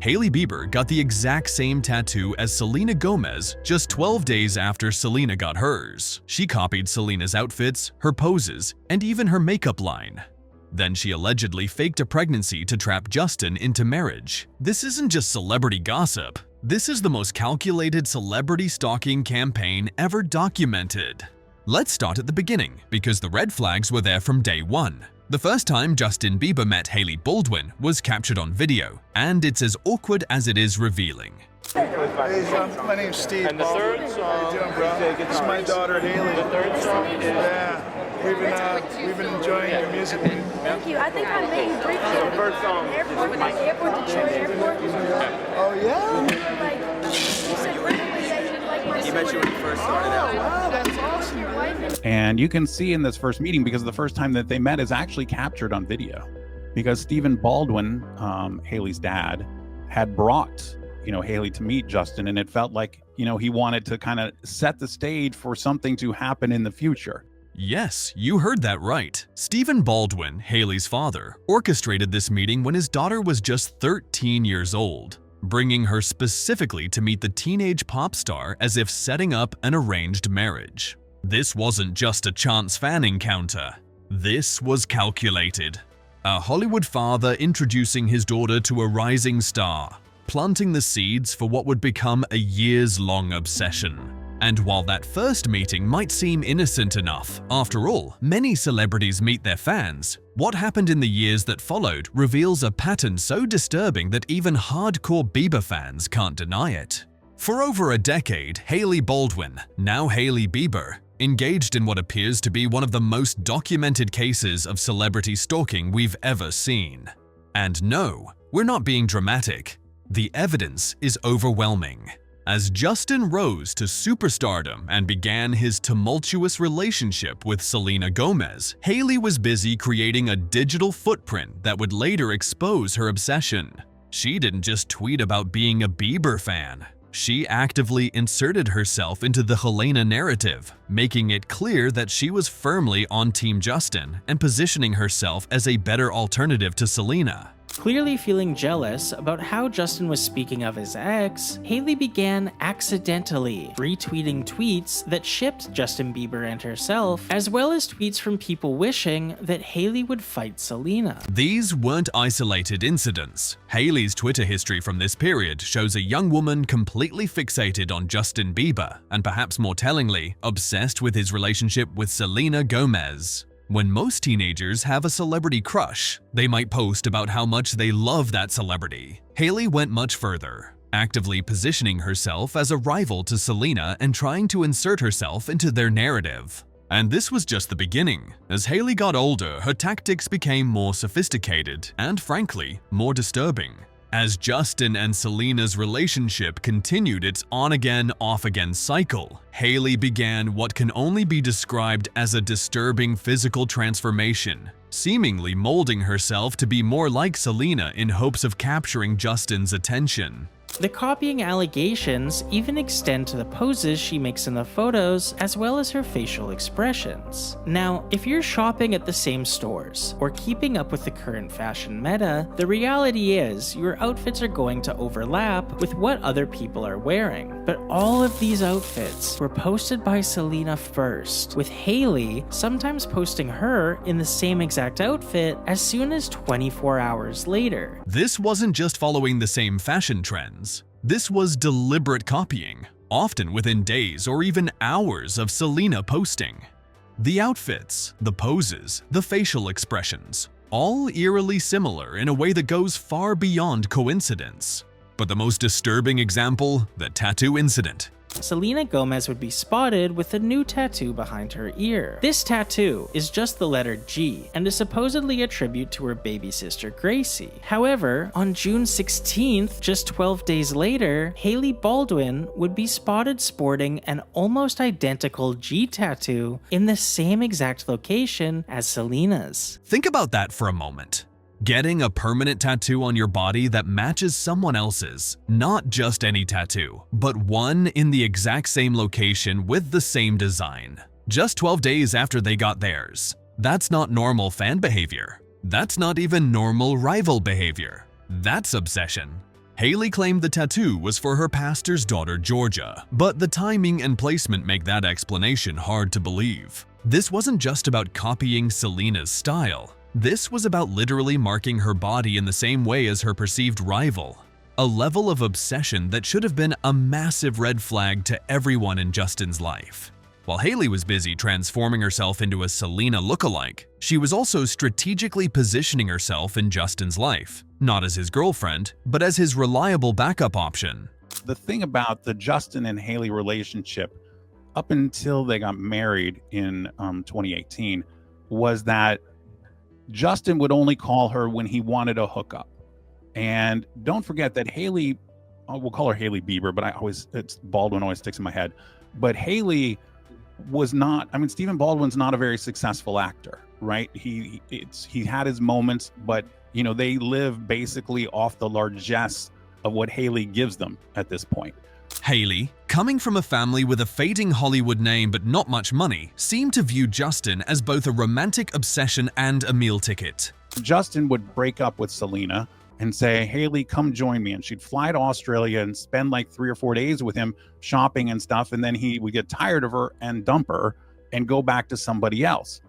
Hailey Bieber got the exact same tattoo as Selena Gomez just 12 days after Selena got hers. She copied Selena's outfits, her poses, and even her makeup line. Then she allegedly faked a pregnancy to trap Justin into marriage. This isn't just celebrity gossip. This is the most calculated celebrity stalking campaign ever documented. Let's start at the beginning, because the red flags were there from day one. The first time Justin Bieber met Hailey Baldwin was captured on video, and it's as awkward as it is revealing. Hey, my name's Steve. And the third song, how you doing, bro? This is my daughter, Hailey. The third song is... Yeah, we've been enjoying your music. Thank you. I think I met you briefly. The first song. Airport, Detroit Airport. Oh, yeah? Like, you said randomly that you like my He met you when you first started out. Wow, that's awesome. And you can see in this first meeting, because the first time that they met is actually captured on video, because Stephen Baldwin, Hailey's dad, had brought, Hailey to meet Justin, and it felt like, he wanted to kind of set the stage for something to happen in the future. Yes, you heard that right. Stephen Baldwin, Hailey's father, orchestrated this meeting when his daughter was just 13 years old, bringing her specifically to meet the teenage pop star as if setting up an arranged marriage. This wasn't just a chance fan encounter. This was calculated. A Hollywood father introducing his daughter to a rising star, planting the seeds for what would become a years-long obsession. And while that first meeting might seem innocent enough, after all, many celebrities meet their fans, what happened in the years that followed reveals a pattern so disturbing that even hardcore Bieber fans can't deny it. For over a decade, Hailey Baldwin, now Hailey Bieber, engaged in what appears to be one of the most documented cases of celebrity stalking we've ever seen. And no, we're not being dramatic. The evidence is overwhelming. As Justin rose to superstardom and began his tumultuous relationship with Selena Gomez, Hailey was busy creating a digital footprint that would later expose her obsession. She didn't just tweet about being a Bieber fan. She actively inserted herself into the Helena narrative, making it clear that she was firmly on Team Justin and positioning herself as a better alternative to Selena. Clearly feeling jealous about how Justin was speaking of his ex, Hailey began accidentally retweeting tweets that shipped Justin Bieber and herself, as well as tweets from people wishing that Hailey would fight Selena. These weren't isolated incidents. Hailey's Twitter history from this period shows a young woman completely fixated on Justin Bieber, and perhaps more tellingly, obsessed with his relationship with Selena Gomez. When most teenagers have a celebrity crush, they might post about how much they love that celebrity. Hailey went much further, actively positioning herself as a rival to Selena and trying to insert herself into their narrative. And this was just the beginning. As Hailey got older, her tactics became more sophisticated and, frankly, more disturbing. As Justin and Selena's relationship continued its on-again, off-again cycle, Hailey began what can only be described as a disturbing physical transformation, seemingly molding herself to be more like Selena in hopes of capturing Justin's attention. The copying allegations even extend to the poses she makes in the photos, as well as her facial expressions. Now, if you're shopping at the same stores, or keeping up with the current fashion meta, the reality is your outfits are going to overlap with what other people are wearing. But all of these outfits were posted by Selena first, with Hailey sometimes posting her in the same exact outfit as soon as 24 hours later. This wasn't just following the same fashion trends. This was deliberate copying, often within days or even hours of Selena posting. The outfits, the poses, the facial expressions, all eerily similar in a way that goes far beyond coincidence. But the most disturbing example, the tattoo incident. Selena Gomez would be spotted with a new tattoo behind her ear. This tattoo is just the letter G and is supposedly a tribute to her baby sister Gracie. However, on June 16th, just 12 days later, Hailey Baldwin would be spotted sporting an almost identical G tattoo in the same exact location as Selena's. Think about that for a moment. Getting a permanent tattoo on your body that matches someone else's, not just any tattoo, but one in the exact same location with the same design, just 12 days after they got theirs. That's not normal fan behavior. That's not even normal rival behavior. That's obsession. Hailey claimed the tattoo was for her pastor's daughter Georgia, but the timing and placement make that explanation hard to believe. This wasn't just about copying Selena's style. This was about literally marking her body in the same way as her perceived rival. A level of obsession that should have been a massive red flag to everyone in Justin's life. While Hailey was busy transforming herself into a Selena lookalike, she was also strategically positioning herself in Justin's life, not as his girlfriend, but as his reliable backup option. The thing about the Justin and Hailey relationship up until they got married in 2018 was that Justin would only call her when he wanted a hookup. And don't forget that Hailey, we'll call her Hailey Bieber, but it's Baldwin always sticks in my head. But Hailey was not, I mean, Stephen Baldwin's not a very successful actor, right? He had his moments, but you know, they live basically off the largesse of what Hailey gives them at this point. Hailey, coming from a family with a fading Hollywood name but not much money, seemed to view Justin as both a romantic obsession and a meal ticket. Justin would break up with Selena and say, Hailey, come join me. And she'd fly to Australia and spend like 3 or 4 days with him shopping and stuff. And then he would get tired of her and dump her and go back to somebody else.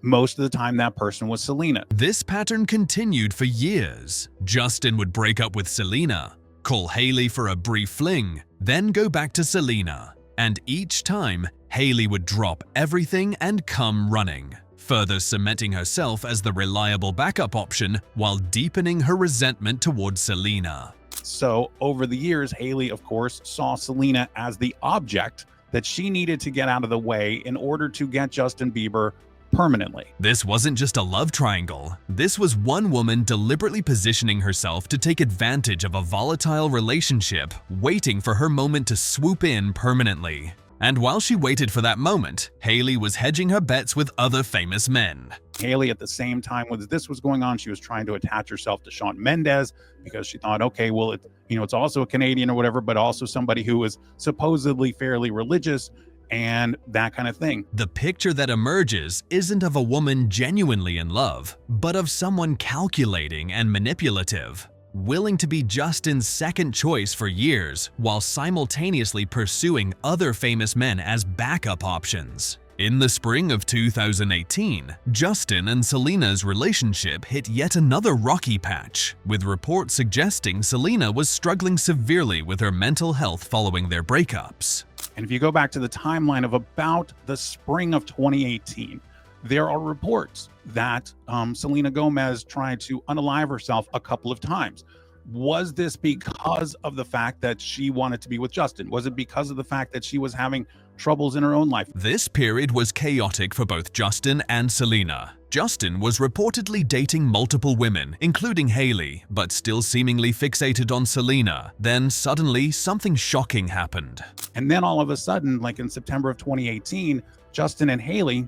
Most of the time, that person was Selena. This pattern continued for years. Justin would break up with Selena, call Hailey for a brief fling, then go back to Selena. And each time, Hailey would drop everything and come running, further cementing herself as the reliable backup option while deepening her resentment towards Selena. So over the years, Hailey, of course, saw Selena as the object that she needed to get out of the way in order to get Justin Bieber permanently. This wasn't just a love triangle. This was one woman deliberately positioning herself to take advantage of a volatile relationship, waiting for her moment to swoop in permanently. And while she waited for that moment, Hailey was hedging her bets with other famous men. Hailey, at the same time when this was going on, she was trying to attach herself to Shawn Mendes because she thought, okay, well, it's also a Canadian or whatever, but also somebody who was supposedly fairly religious and that kind of thing. The picture that emerges isn't of a woman genuinely in love, but of someone calculating and manipulative, willing to be Justin's second choice for years while simultaneously pursuing other famous men as backup options. In the spring of 2018, Justin and Selena's relationship hit yet another rocky patch, with reports suggesting Selena was struggling severely with her mental health following their breakups. And if you go back to the timeline of about the spring of 2018, there are reports that Selena Gomez tried to unalive herself a couple of times. Was this because of the fact that she wanted to be with Justin? Was it because of the fact that she was having troubles in her own life? This period was chaotic for both Justin and Selena. Justin was reportedly dating multiple women, including Hailey, but still seemingly fixated on Selena. Then suddenly, something shocking happened. And then all of a sudden, like in September of 2018, Justin and Hailey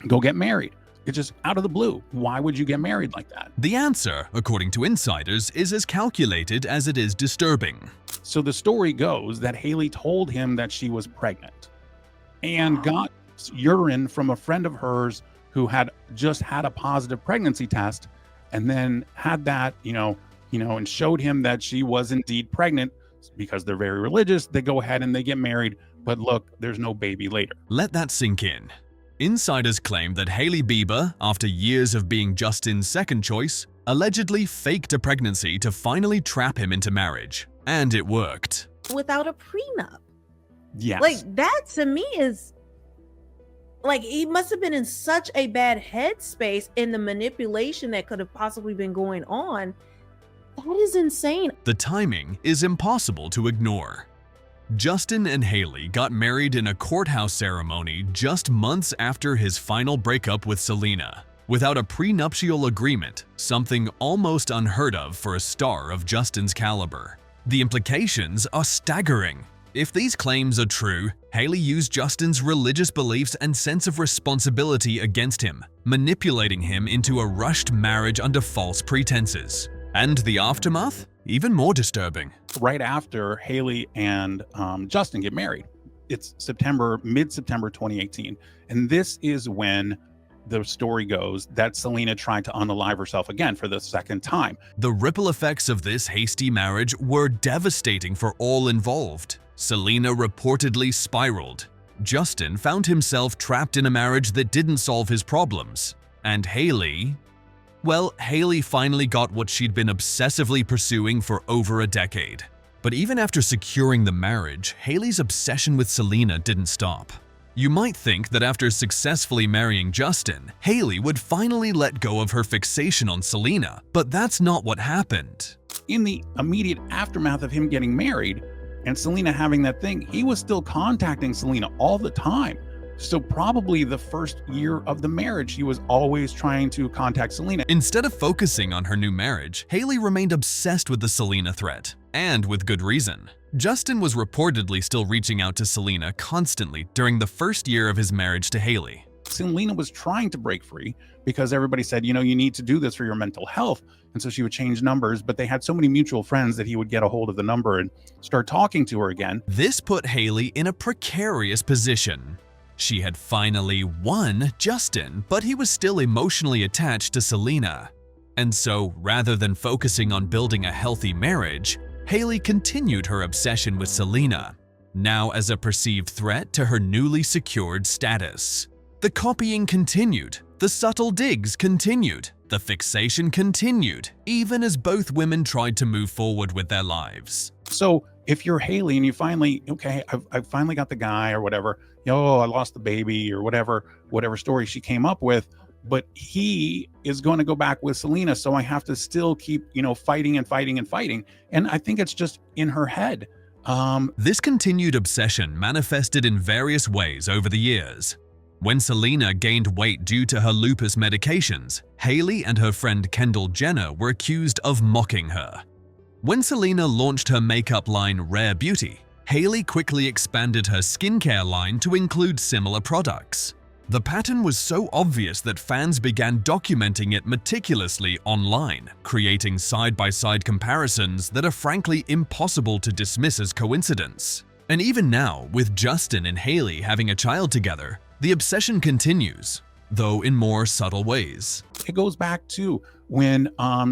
go get married. It's just out of the blue. Why would you get married like that? The answer, according to insiders, is as calculated as it is disturbing. So the story goes that Hailey told him that she was pregnant and got urine from a friend of hers who had just had a positive pregnancy test, and then had that, and showed him that she was indeed pregnant. Because they're very religious, they go ahead and they get married, but look, there's no baby later. Let that sink in. Insiders claim that Hailey Bieber, after years of being Justin's second choice, allegedly faked a pregnancy to finally trap him into marriage. And it worked. Without a prenup. Yes. Like, that to me is like, he must have been in such a bad headspace in the manipulation that could have possibly been going on. That is insane. The timing is impossible to ignore. Justin and Hailey got married in a courthouse ceremony just months after his final breakup with Selena, without a prenuptial agreement, something almost unheard of for a star of Justin's caliber. The implications are staggering. If these claims are true, Hailey used Justin's religious beliefs and sense of responsibility against him, manipulating him into a rushed marriage under false pretenses. And the aftermath? Even more disturbing. Right after Hailey and Justin get married, it's mid-September 2018. And this is when the story goes that Selena tried to unalive herself again for the second time. The ripple effects of this hasty marriage were devastating for all involved. Selena reportedly spiraled. Justin found himself trapped in a marriage that didn't solve his problems. And Hailey? Well, Hailey finally got what she'd been obsessively pursuing for over a decade. But even after securing the marriage, Hailey's obsession with Selena didn't stop. You might think that after successfully marrying Justin, Hailey would finally let go of her fixation on Selena, but that's not what happened. In the immediate aftermath of him getting married and Selena having that thing, he was still contacting Selena all the time. So probably the first year of the marriage, he was always trying to contact Selena. Instead of focusing on her new marriage, Hailey remained obsessed with the Selena threat, and with good reason. Justin was reportedly still reaching out to Selena constantly during the first year of his marriage to Hailey. Selena was trying to break free because everybody said, you need to do this for your mental health. And so she would change numbers, but they had so many mutual friends that he would get a hold of the number and start talking to her again. This put Hailey in a precarious position. She had finally won Justin, but he was still emotionally attached to Selena. And so, rather than focusing on building a healthy marriage, Hailey continued her obsession with Selena, now as a perceived threat to her newly secured status. The copying continued, the subtle digs continued, the fixation continued, even as both women tried to move forward with their lives. So if you're Hailey and you finally, okay, I've finally got the guy or whatever, I lost the baby or whatever story she came up with, but he is going to go back with Selena, so I have to still keep, fighting and fighting and fighting. And I think it's just in her head. This continued obsession manifested in various ways over the years. When Selena gained weight due to her lupus medications, Hailey and her friend Kendall Jenner were accused of mocking her. When Selena launched her makeup line Rare Beauty, Hailey quickly expanded her skincare line to include similar products. The pattern was so obvious that fans began documenting it meticulously online, creating side-by-side comparisons that are frankly impossible to dismiss as coincidence. And even now, with Justin and Hailey having a child together, the obsession continues, though in more subtle ways. It goes back to when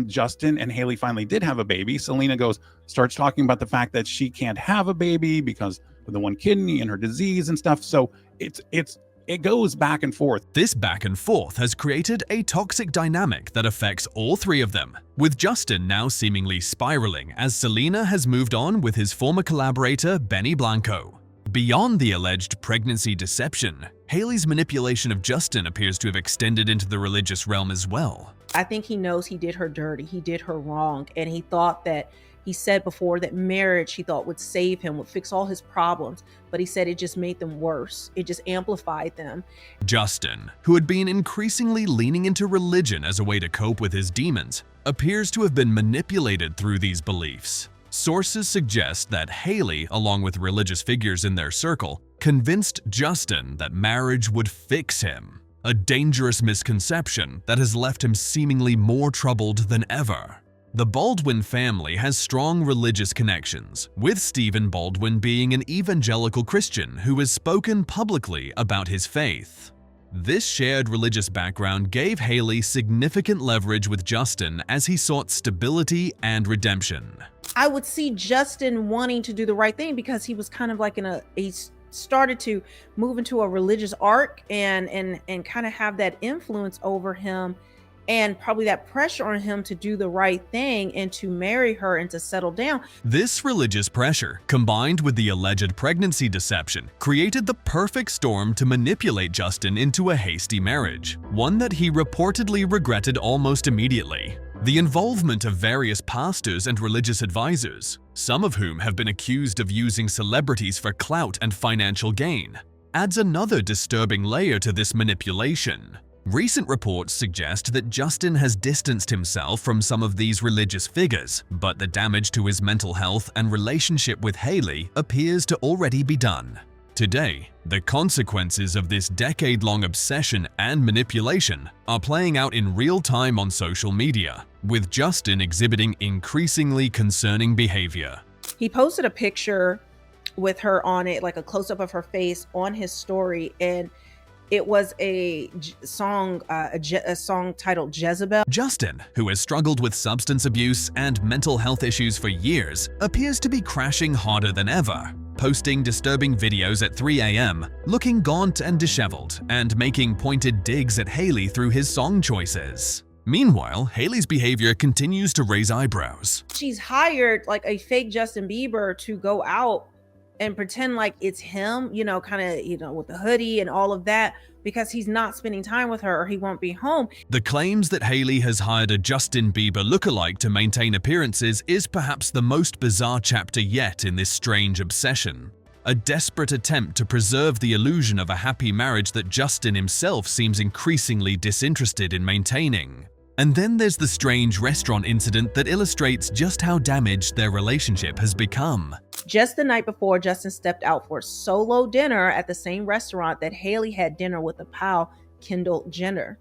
Justin and Hailey finally did have a baby. Selena starts talking about the fact that she can't have a baby because of the one kidney and her disease and stuff. So it goes back and forth. This back and forth has created a toxic dynamic that affects all three of them, with Justin now seemingly spiraling as Selena has moved on with his former collaborator Benny Blanco. Beyond the alleged pregnancy deception, Hailey's manipulation of Justin appears to have extended into the religious realm as well. I think he knows he did her dirty, he did her wrong, and he said before that marriage he thought would save him, would fix all his problems, but he said it just made them worse. It just amplified them. Justin, who had been increasingly leaning into religion as a way to cope with his demons, appears to have been manipulated through these beliefs. Sources suggest that Hailey, along with religious figures in their circle, convinced Justin that marriage would fix him, a dangerous misconception that has left him seemingly more troubled than ever. The Baldwin family has strong religious connections, with Stephen Baldwin being an evangelical Christian who has spoken publicly about his faith. This shared religious background gave Hailey significant leverage with Justin as he sought stability and redemption. I would see Justin wanting to do the right thing because he was kind of like he started to move into a religious arc and kind of have that influence over him, and probably that pressure on him to do the right thing and to marry her and to settle down. This religious pressure, combined with the alleged pregnancy deception, created the perfect storm to manipulate Justin into a hasty marriage, one that he reportedly regretted almost immediately. The involvement of various pastors and religious advisors, some of whom have been accused of using celebrities for clout and financial gain, adds another disturbing layer to this manipulation. Recent reports suggest that Justin has distanced himself from some of these religious figures, but the damage to his mental health and relationship with Hailey appears to already be done. Today, the consequences of this decade-long obsession and manipulation are playing out in real time on social media, with Justin exhibiting increasingly concerning behavior. He posted a picture with her on it, like a close-up of her face on his story, and It was a song, a song titled Jezebel. Justin, who has struggled with substance abuse and mental health issues for years, appears to be crashing harder than ever, posting disturbing videos at 3 a.m., looking gaunt and disheveled, and making pointed digs at Hailey through his song choices. Meanwhile, Hailey's behavior continues to raise eyebrows. She's hired like a fake Justin Bieber to go out and pretend like it's him, you know, kind of, you know, with the hoodie and all of that, because he's not spending time with her or he won't be home. The claims that Hailey has hired a Justin Bieber lookalike to maintain appearances is perhaps the most bizarre chapter yet in this strange obsession. A desperate attempt to preserve the illusion of a happy marriage that Justin himself seems increasingly disinterested in maintaining. And then there's the strange restaurant incident that illustrates just how damaged their relationship has become. Just the night before, Justin stepped out for a solo dinner at the same restaurant that Hailey had dinner with a pal, Kendall Jenner.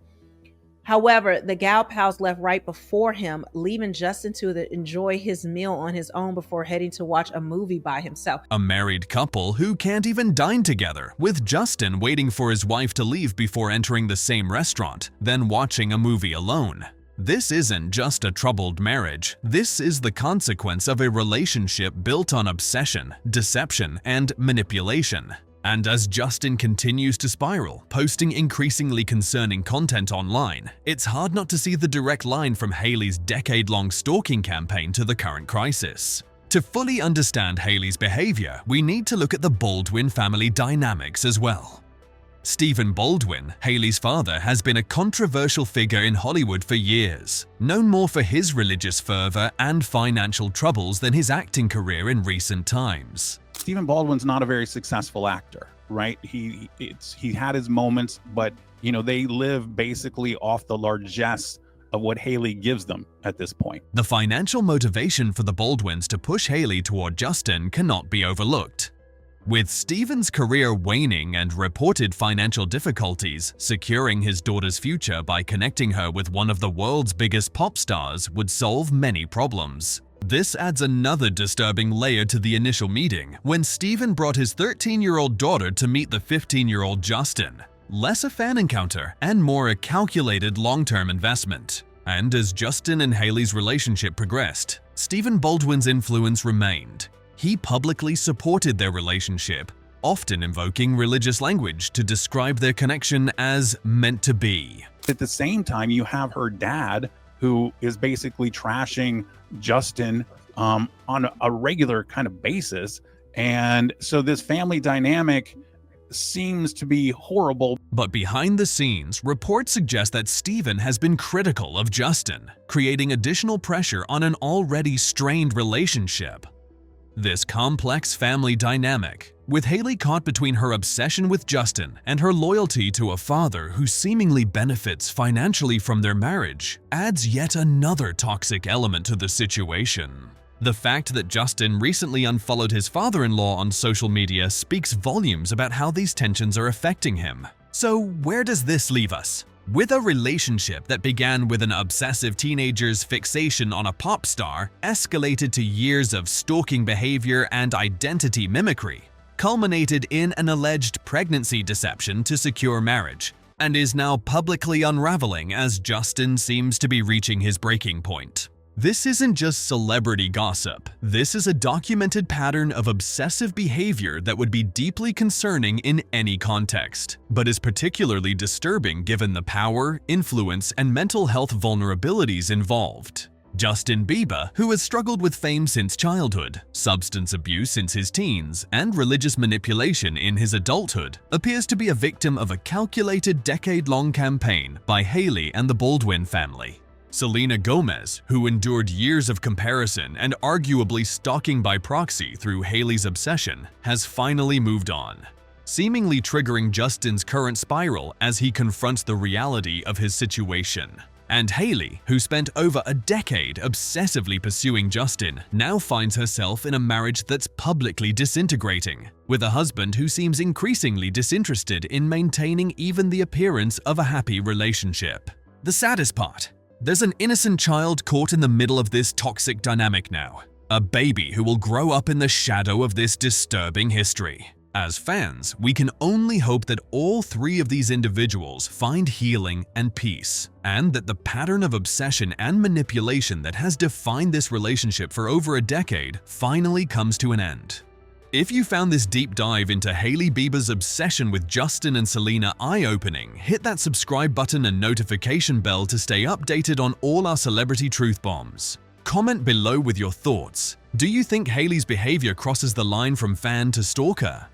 However, the gal pals left right before him, leaving Justin to enjoy his meal on his own before heading to watch a movie by himself. A married couple who can't even dine together, with Justin waiting for his wife to leave before entering the same restaurant, then watching a movie alone. This isn't just a troubled marriage. This is the consequence of a relationship built on obsession, deception, and manipulation. And as Justin continues to spiral, posting increasingly concerning content online, it's hard not to see the direct line from Hailey's decade-long stalking campaign to the current crisis. To fully understand Hailey's behavior, we need to look at the Baldwin family dynamics as well. Stephen Baldwin, Hailey's father, has been a controversial figure in Hollywood for years, known more for his religious fervor and financial troubles than his acting career in recent times. Stephen Baldwin's not a very successful actor, right? He had his moments, but you know, they live basically off the largesse of what Hailey gives them at this point. The financial motivation for the Baldwins to push Hailey toward Justin cannot be overlooked. With Stephen's career waning and reported financial difficulties, securing his daughter's future by connecting her with one of the world's biggest pop stars would solve many problems. This adds another disturbing layer to the initial meeting, when Stephen brought his 13-year-old daughter to meet the 15-year-old Justin. Less a fan encounter and more a calculated long-term investment. And as Justin and Hailey's relationship progressed, Stephen Baldwin's influence remained. He publicly supported their relationship, often invoking religious language to describe their connection as meant to be. At the same time, you have her dad, who is basically trashing Justin on a regular kind of basis. And so this family dynamic seems to be horrible. But behind the scenes, reports suggest that Stephen has been critical of Justin, creating additional pressure on an already strained relationship. This complex family dynamic, with Hailey caught between her obsession with Justin and her loyalty to a father who seemingly benefits financially from their marriage, adds yet another toxic element to the situation. The fact that Justin recently unfollowed his father-in-law on social media speaks volumes about how these tensions are affecting him. So where does this leave us? With a relationship that began with an obsessive teenager's fixation on a pop star, escalated to years of stalking behavior and identity mimicry, culminated in an alleged pregnancy deception to secure marriage, and is now publicly unraveling as Justin seems to be reaching his breaking point. This isn't just celebrity gossip. This is a documented pattern of obsessive behavior that would be deeply concerning in any context, but is particularly disturbing given the power, influence, and mental health vulnerabilities involved. Justin Bieber, who has struggled with fame since childhood, substance abuse since his teens, and religious manipulation in his adulthood, appears to be a victim of a calculated decade-long campaign by Hailey and the Baldwin family. Selena Gomez, who endured years of comparison and arguably stalking by proxy through Hailey's obsession, has finally moved on, seemingly triggering Justin's current spiral as he confronts the reality of his situation. And Hailey, who spent over a decade obsessively pursuing Justin, now finds herself in a marriage that's publicly disintegrating, with a husband who seems increasingly disinterested in maintaining even the appearance of a happy relationship. The saddest part: there's an innocent child caught in the middle of this toxic dynamic now, a baby who will grow up in the shadow of this disturbing history. As fans, we can only hope that all three of these individuals find healing and peace, and that the pattern of obsession and manipulation that has defined this relationship for over a decade finally comes to an end. If you found this deep dive into Hailey Bieber's obsession with Justin and Selena eye-opening, hit that subscribe button and notification bell to stay updated on all our celebrity truth bombs. Comment below with your thoughts. Do you think Hailey's behavior crosses the line from fan to stalker?